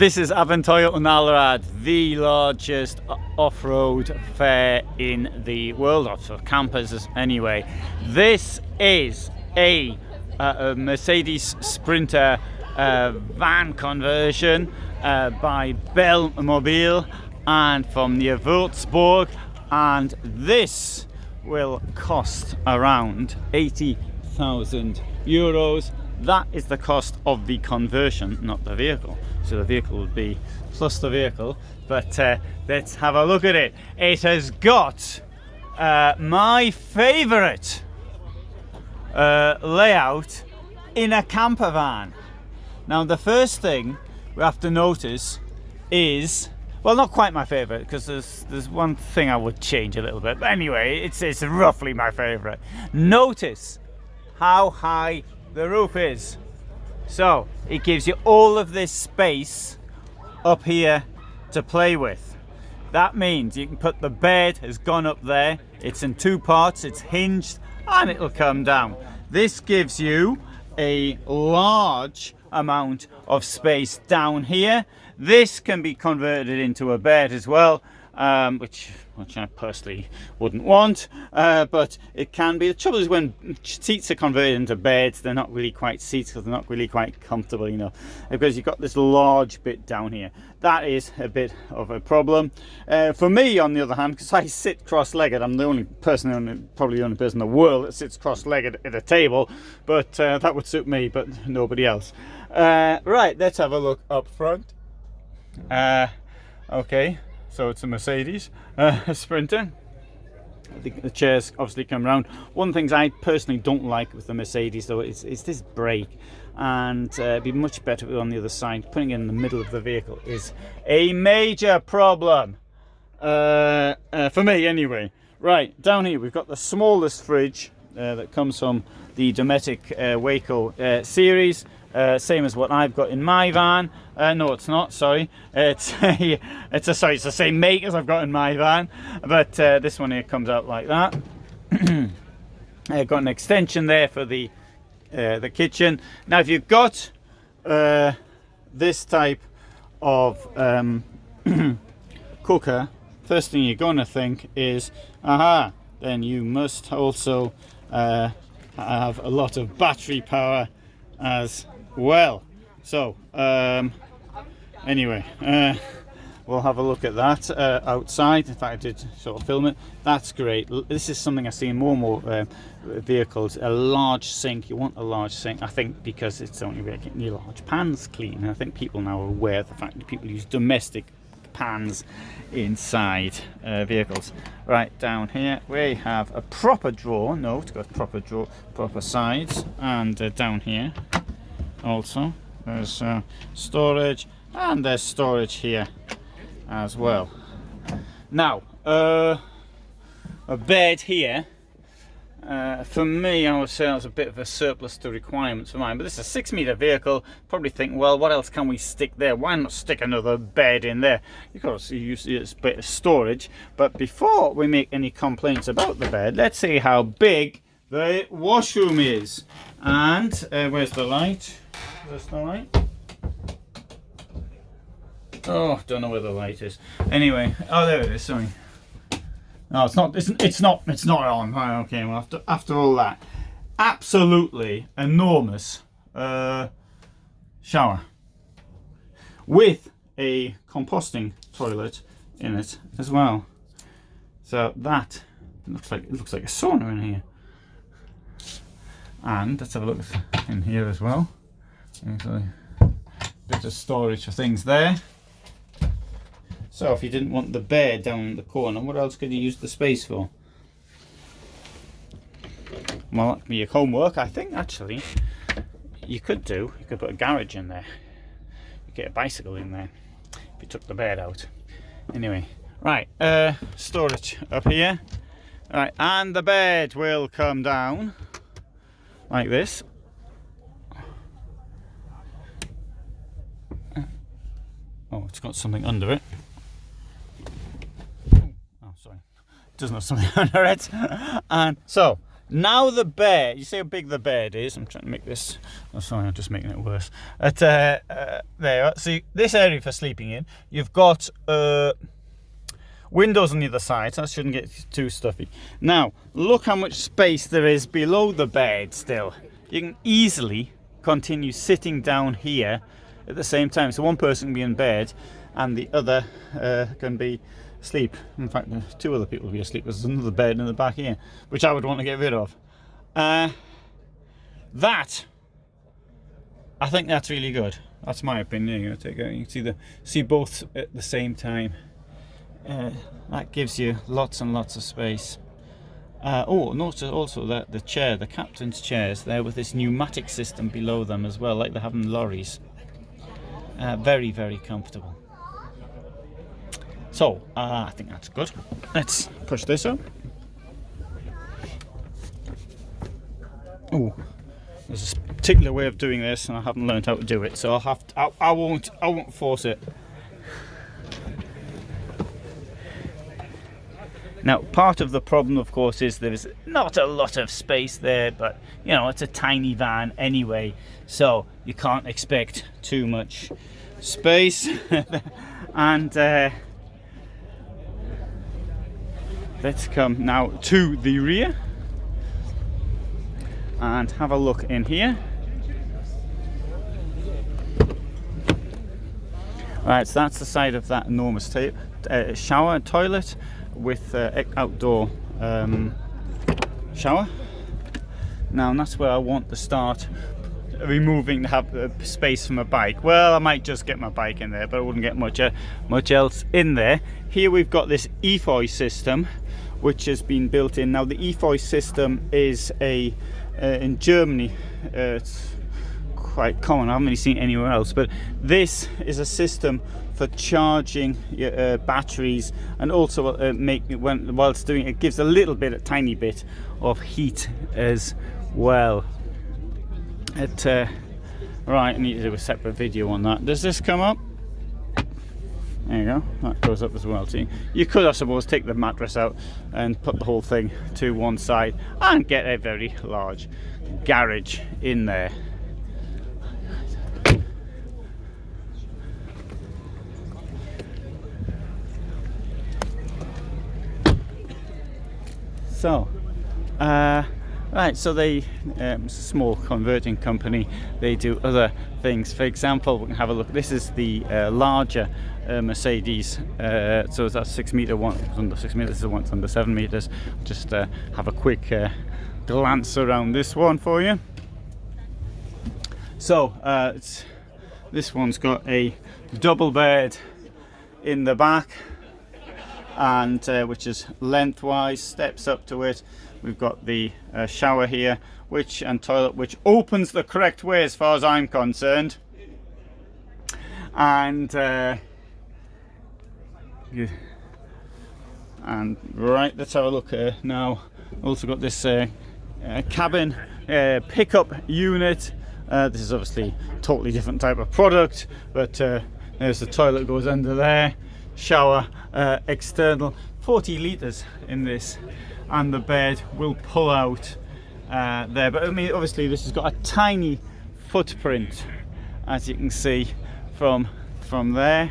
This is Avontour Unalrad, the largest off-road fair in the world, or for campers anyway. This is a Mercedes Sprinter van conversion by Behl Mobil and from near Wurzburg, and this will cost around 80,000 euros. That is the cost of the conversion, not the vehicle. So the vehicle would be plus the vehicle, but let's have a look at it. It has got my favourite layout in a camper van. Now the first thing we have to notice is, well, not quite my favourite, because there's one thing I would change a little bit, but anyway, it's roughly my favourite. Notice how high the roof is. So it gives you all of this space up here to play with. That means you can put the bed has gone up there, it's in two parts, it's hinged, and it'll come down. This gives you a large amount of space down here. This can be converted into a bed as well, which I personally wouldn't want, but it can be. The trouble is when seats are converted into beds, they're not really quite seats because they're not really quite comfortable, you know, because you've got this large bit down here. That is a bit of a problem. For me, on the other hand, because I sit cross-legged, I'm the only person, probably the only person in the world that sits cross-legged at a table, but that would suit me, but nobody else. Right, let's have a look up front. Okay. So it's a Mercedes Sprinter. The chairs obviously come round. One of the things I personally don't like with the Mercedes though is this brake, and it'd be much better on the other side. Putting it in the middle of the vehicle is a major problem for me anyway. Right, down here we've got the smallest fridge that comes from the Dometic Waco series. Same as what I've got in my van. No, it's not. Sorry, it's the same make as I've got in my van, but this one here comes out like that. I've got an extension there for the kitchen. Now, if you've got this type of cooker, first thing you're going to think is, aha! Then you must also have a lot of battery power as well. So anyway, we'll have a look at that outside. In fact, I did sort of film it. That's great. This is something I see in more and more vehicles, a large sink. You want a large sink, I think, because it's only making your large pans clean. I think people now are aware of the fact that people use domestic pans inside vehicles. Right, down here we have a proper drawer. No, it's got proper drawer, proper sides, and down here also there's storage, and there's storage here as well. Now a bed here, for me, I would say that's a bit of a surplus to requirements for mine, but this is a 6-meter vehicle. Probably think, well, what else can we stick there? Why not stick another bed in there? You can also use it as a bit of storage. But before we make any complaints about the bed, let's see how big the washroom is. And where's the light? Is this the light? Oh, don't know where the light is. Anyway, oh, there it is. Sorry. No, it's not. It's not on. Right, okay. Well, after all that, absolutely enormous shower with a composting toilet in it as well. So that looks like a sauna in here. And let's have a look in here as well. Actually, bit of storage for things there. So if you didn't want the bed down in the corner, what else could you use the space for? Well, that could be your homework, I think. Actually, you could put a garage in there. You get a bicycle in there if you took the bed out. Anyway, right, storage up here. Right, and the bed will come down like this. Oh, it's got something under it. Oh, sorry. It doesn't have something under it. And so Now the bed, you see how big the bed is? I'm trying to make this, oh sorry, I'm just making it worse. There you are. See, this area for sleeping in, you've got windows on the other side, so that shouldn't get too stuffy. Now, look how much space there is below the bed still. You can easily continue sitting down here at the same time. So one person can be in bed and the other can be asleep. In fact, two other people will be asleep. There's another bed in the back here, which I would want to get rid of. That, I think that's really good. That's my opinion. You can see both at the same time. That gives you lots and lots of space. Notice also that the captain's chairs there with this pneumatic system below them as well, like they have in lorries. Very, very comfortable. So, I think that's good. Let's push this up. Oh, there's a particular way of doing this, and I haven't learned how to do it, so I won't force it. Now, part of the problem, of course, is there's not a lot of space there, but you know, it's a tiny van anyway, so you can't expect too much space. And let's come now to the rear and have a look in here. Right, so that's the side of that enormous shower and toilet with outdoor shower. Now, and that's where I want to start removing the space from a bike. Well, I might just get my bike in there, but I wouldn't get much else in there. Here we've got this EFOI system, which has been built in. Now, the EFOI system is in Germany. It's quite common. I haven't really seen it anywhere else, but this is a system for charging your batteries, and also while it's doing it, gives a tiny bit of heat as well. Right, I need to do a separate video on that. Does this come up? There you go, that goes up as well. See, you could, I suppose, take the mattress out and put the whole thing to one side and get a very large garage in there. So, right, so it's a small converting company. They do other things. For example, we can have a look. This is the larger Mercedes. So that's 6 meter, one under 6 meters, this is one under 7 meters. Just have a quick glance around this one for you. So this one's got a double bed in the back, and which is lengthwise, steps up to it. We've got the shower here, and toilet, which opens the correct way as far as I'm concerned. And right, let's have a look now. Also got this cabin pickup unit. This is obviously a totally different type of product, but there's the toilet, goes under there. Shower, external, 40 litres in this, and the bed will pull out there. But I mean, obviously this has got a tiny footprint, as you can see from there.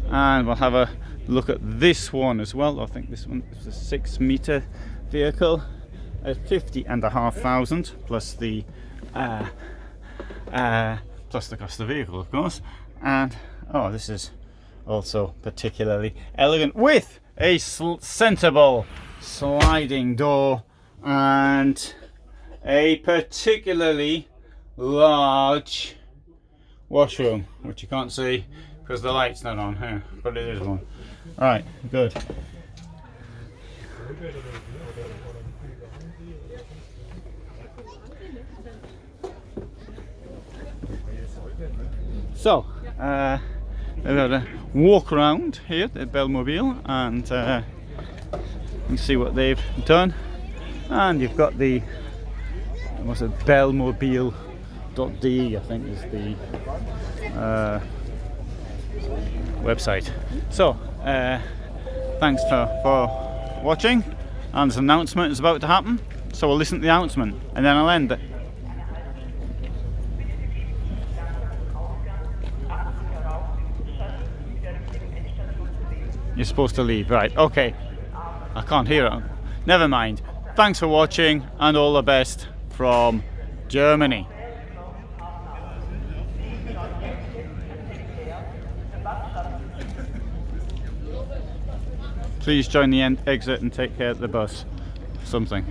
And we'll have a look at this one as well. I think this one is a 6 meter vehicle at 50,500 plus the cost of the vehicle, of course. And oh, this is also particularly elegant with a sensible sliding door and a particularly large washroom, which you can't see because the light's not on here, but it is one. Alright, good. So, we've got a walk around here at Behl Mobil, and you can see what they've done. And you've got the, what's it, behlmobil.de, I think is the website. So, thanks for watching, And there's an announcement is about to happen, so we'll listen to the announcement and then I'll end it. You're supposed to leave, right? Okay. I can't hear it. Never mind. Thanks for watching and all the best from Germany. Please join the exit and take care of the bus. Something.